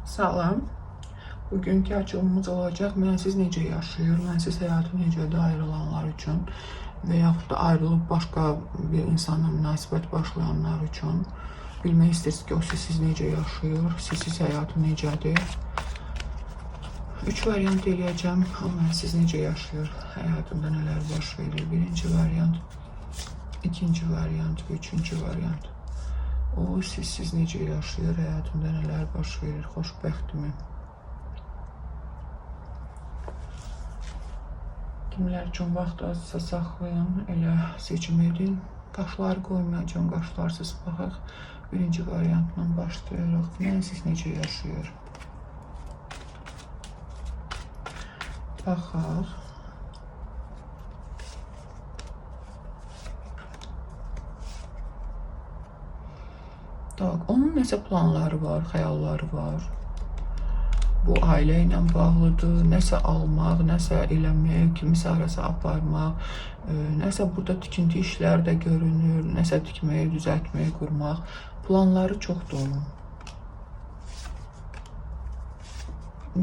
Salam. Bugünkü açılımımız olacaq. Mənsiz necə yaşayır, mənsiz həyatı necədir ayrılanlar üçün və yaxud da ayrılıb başqa bir insanla münasibət başlayanlar üçün bilmək istəyirsiniz ki, o sizsiz necə yaşayır, sizsiz həyatı necədir. 3 variant eləyəcəm. O mənsiz necə yaşayır, həyatında nələr baş verir. Birinci variant, ikinci variant və üçüncü variant. O sizsiz necə yaşayır, həyatında nələr baş verir, xoşbəxtmi? Kimlər üçün vaxt azsa saxlayın, elə seçim edin. Qaşları qoymayacağım, qaşlarsız baxaq. Birinci variantla başlayırıq. Mənsiz necə yaşayır? Baxaq. Onun nəsə planları var, xəyalları var. Bu ailə ilə bağlıdır, nəsə almaq, nəsə eləmək, kimisə arası aparmaq, nəsə burada tikinti işləri də görünür, nəsə tikmək, düzəltmək, qurmaq. Planları çoxdur onun.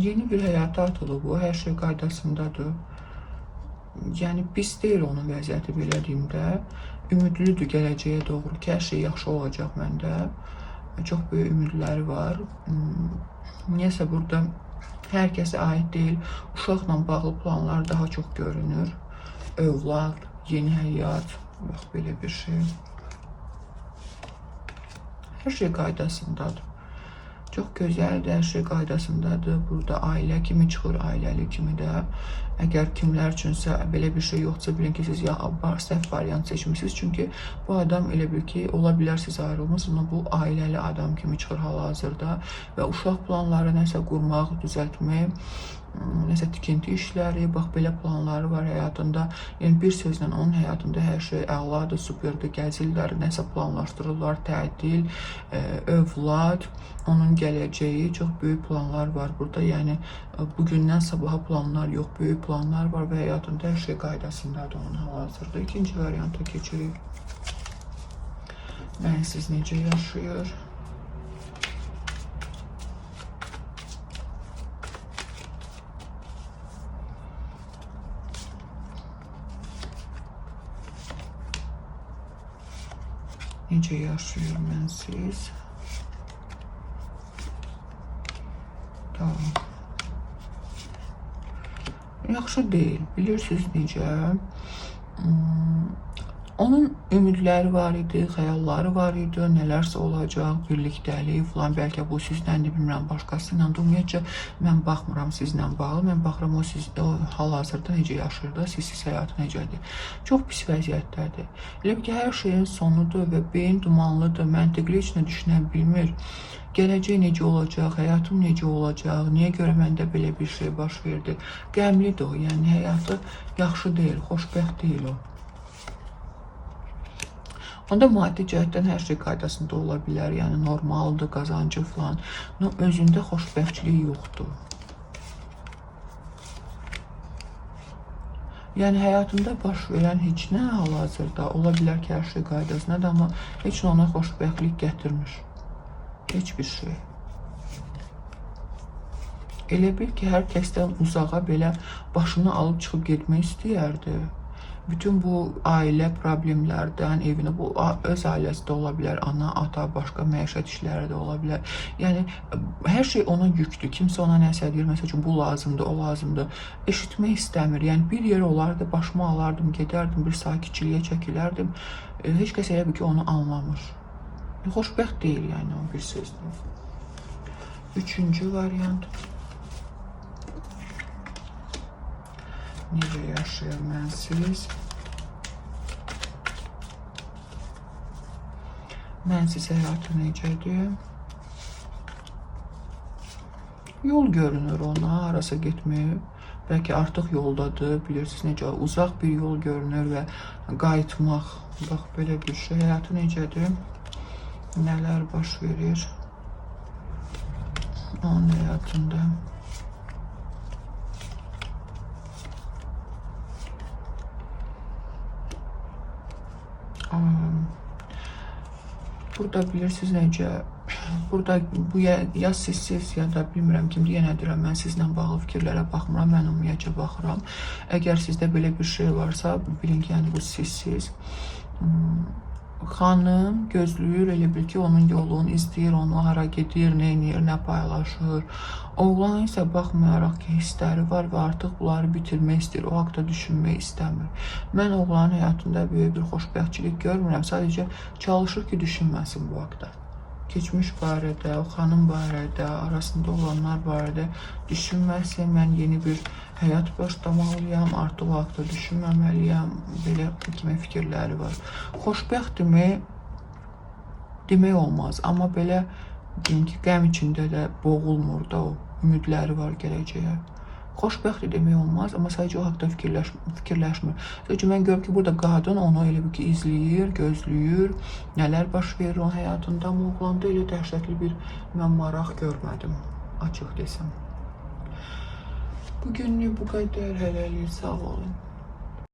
Yeni bir həyata atılıb o, hər şey qaydasındadır. Yəni, pis deyil onun vəziyyəti belə deyimdə. Ümidlidir gələcəyə doğru ki, hər şey yaxşı olacaq məndə. Çox böyük ümidləri var. Niyəsə burada hər kəsə aid deyil. Uşaqla bağlı planlar daha çox görünür. Övlad, yeni həyat, bax belə bir şey. Hər şey qaydasındadır. Çox gözəldir, hər şey qaydasındadır. Burada ailə kimi çıxır, ailəli kimi də. Əgər kimlər üçünsə belə bir şey yoxdursa, bilin ki, siz ya səhv variant seçmişsiniz. Çünki bu adam elə bil ki, ola bilər siz ayrılmışsınız, amma bu ailəli adam kimi çıxır hal-hazırda. Və uşaq planları nəsə qurmaq, düzəltmək, nəsə tikinti işləri, bax belə planları var həyatında. Yəni bir sözlə onun həyatında hər şey əladır, superdir, gəzirlər, nəsə planlaşdırırlar, tətil, övlad, onun gələcəyi, çox böyük planlar var burada. Yəni bugündən sabaha planlar yox, böyük planlar var və həyatında hər şey qaydasındadır onun hal-hazırda. İkinci varianta keçirik. Mənsiz necə yaşayır? Necə yaşayır mənsiz? Tamam. Yaxşı deyil. Bilirsiniz necə? Onun ümidləri var idi, xəyalları var idi, nələrsə olacaq, birlikdəlik falan, bəlkə bu sizləndir, bilmirəm, başqası ilə. Ümumiyyətcə, mən baxmıram sizlə bağlı, mən baxıram o hal-hazırda necə yaşayır da, sizsiz həyatı necədir. Çox pis vəziyyətdədir. Elə ki, hər şeyin sonudur və beyin dumanlıdır, məntiqli heç nə düşünə bilmir. Gələcək necə olacaq, həyatım necə olacaq, niyə görə məndə belə bir şey baş verdi. Qəmlidir o, yəni həyatı yaxşı deyil, xoşbəxt deyil o. Onda maddi cəhətdən hər şey qaydasında ola bilər, yəni normaldır, qazancı falan. Özündə xoşbəxtçilik yoxdur. Yəni həyatında baş verən heç nə hal-hazırda ola bilər ki, hər şey qaydasındadır, amma heç nə ona xoşbəxtlik gətirmir. Heç bir şey. Elə bil ki, hər kəsdən uzağa belə başını alıb çıxıb getmək istəyərdi. Bütün bu ailə problemlərdən, evini, bu öz ailəsi də ola bilər, ana, ata, başqa məişət işləri də ola bilər. Yəni, hər şey ona yükdür. Kimsə ona nəsə deyir, məsəl üçün, bu lazımdır, o lazımdır. Eşitmək istəmir. Yəni, bir yer olardı, başımı alardım, gedərdim, bir sakitçiliyə çəkilərdim. Heç kəs elə bil ki, onu anlamır. Xoşbəxt deyil, yəni, o bir sözlə. Üçüncü variant. Necə yaşayır mənsiz? Mənsiz həyatı necədir? Yol görünür ona, harasa getməyib. Bəlkə artıq yoldadır, bilirsiniz necə, uzaq bir yol görünür və qayıtmaq. Bax, belə bir şey. Həyatı necədir? Nələr baş verir? Onun həyatında. Burada bilirsiniz necə, burada bu ya sizsiz ya da bilmirəm kimdir, yenə deyirəm, mən sizlə bağlı fikirlərə baxmıram, mən ümumiyyətcə baxıram. Əgər sizdə belə bir şey varsa, bilin ki, yəni bu sizsiz. Xanım gözləyir, elə bil ki, onun yolunu izləyir, onu hara gedir, nə edir, nə paylaşır. Oğlan isə baxmayaraq ki, hissləri var və artıq bunları bitirmək istəyir, o haqda düşünmək istəmir. Mən oğlanın həyatında böyük bir xoşbəxtçilik görmürəm, sadəcə çalışır ki, düşünməsin bu haqda. Keçmiş barədə, o xanım barədə, arasında olanlar barədə düşünməsin, mən yeni bir həyat başlamalıyam, artıq o haqda düşünməməliyəm, belə kimi fikirləri var. Xoşbəxt demək olmaz, amma belə deyim ki, qəm içində də boğulmur da o, ümidləri var gələcəyə. Xoşbəxt demək olmaz, amma sadəcə o haqda fikirləşmir. Sadəcə mən görürüm ki, burada qadın onu elə bir ki, izləyir, gözləyir, nələr baş verir onun həyatında, amma oğlanda elə dəhşətli bir mən maraq görmədim, açıq desəm. Bugünlük bu qədər, hələlik, sağ olun.